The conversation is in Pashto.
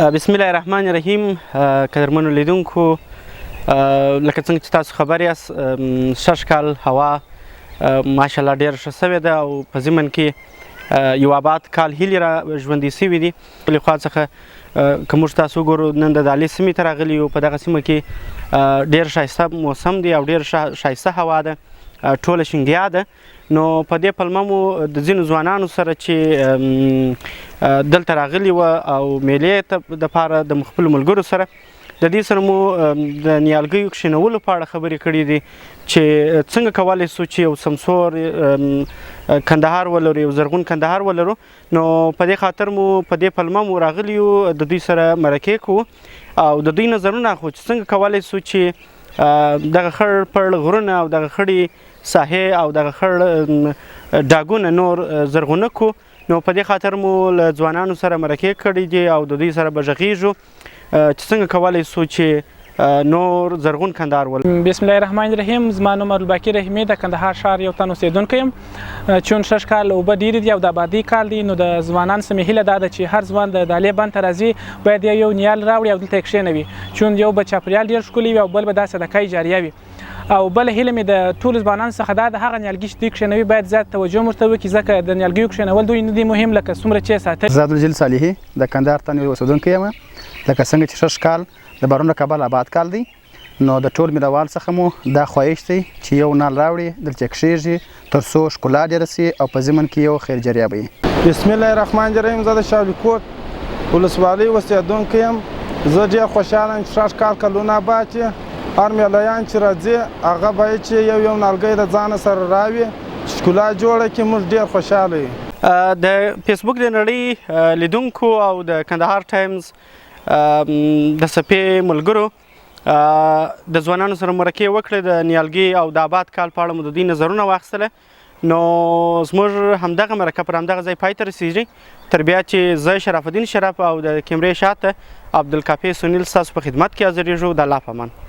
بسم الله الرحمن الرحیم. قدرمنو لیدونکو، لکه څنګه چې تاسو خبر یاست، شش کال هوا ماشاءالله ډېره ښه سوې ده او په ضمن کې یو آباد کال هیلې را ژوندۍ سوي دي. بلې خوا څخه که موږ تاسو وګورو، نن د دالې سیمې ته راغلي یو. په دغه سیمه کې ډېر ښایسته موسم دی او ډېر ښایسته هوا ده، ټوله شینګیا ده. نو په دې پلمه مو د ځینو ځوانانو سره چې دلته راغلي وه او میلې ته دپاره د خپلو ملګرو سره، د دې سره مو د نیالګیو کښېنولو په اړه خبرې کړې دي چې څنګه کولی سو چې یو سمسور کندهار ولرو، یو زرغون کندهار ولرو. نو په دې خاطر مو په دې پلمه مو راغلي یو، د دوی سره مرکې کوو او د دوی نظرونه اخلو چې څنګه کولی سو چې دغه خړ پړ غرونه او دغه خړې ساحې او دغه خړ ډاګونه نور زرغونه کو. نو په دې خاطر مو له ځوانانو سره مرکې کړي دي او د دوی سره به غږیږو چې څنګه کولی سو چې نور زرغون کندهار ولرو. بسم الله الرحمن الرحیم. زما نوم عبدالباقي رحیمي، د کندهار ښار یو تن اوسېدونکی یم. چون شش کال اوبه ډېرې دي او د آبادۍ کال دی، نو د ځوانانو سمې هیله دا ده چې هر ځوان د دالې بند ته راځي باید یو نیال راوړي او دلته یې کښېنوي. چون یو به چاپریال ډېر ښکلي وي او بل به دا صدقه جاریه وي. او بل هیله مې د ټولو ځوانانو څخه دا د هغه نیالګي چې دوی کښېنوي باید زیات توجه ورته وکړي، ځکه د نیالګیو کښېنول دوی نه دي مهم لکه څومره چې یې ساتل. زه عبدالجلیل صالحي د کندهار تن یو اوسېدونکی یم. لکه څنګه چې شش کال د بارون د کابل آباد کال دی، نو د ټول مینوال څخه مو دا خواهش دی چې یو نال راوړي، دلته کښېږي تر څو ښکلا ډېره سي او په ضمن کې یو خیر جریه به وي. بسم الله الرحمن الرحیم. زه د شاولیکوټ ولسوالۍ اوسېدونکی یم. زه ډېر خوشحاله یم چې شش کال کلونه بعد چې هر میلیان چې راځي هغه باید چې یو نالګی د ځانه سره راوي، ښکلا جوړه کړي. موږ ډېر خوشحاله یو. د فیسبوک د نړۍ لیدونکو او د کندهار ټایمز د صفحې ملګرو د ځوانانو سره مرکې وکړې، د نیالګي او د آباد کال په اړه مو د دوی نظرونه واخیستله. نو زموږ همدغه مرکه پر همدغه ځای پای ته رسېږي. تر بیا چې زه شرف الدین شرف او د کیمرې شاته عبدالکافي سنیل ستاسو په خدمت کې حاضرېږو. د الله په امان.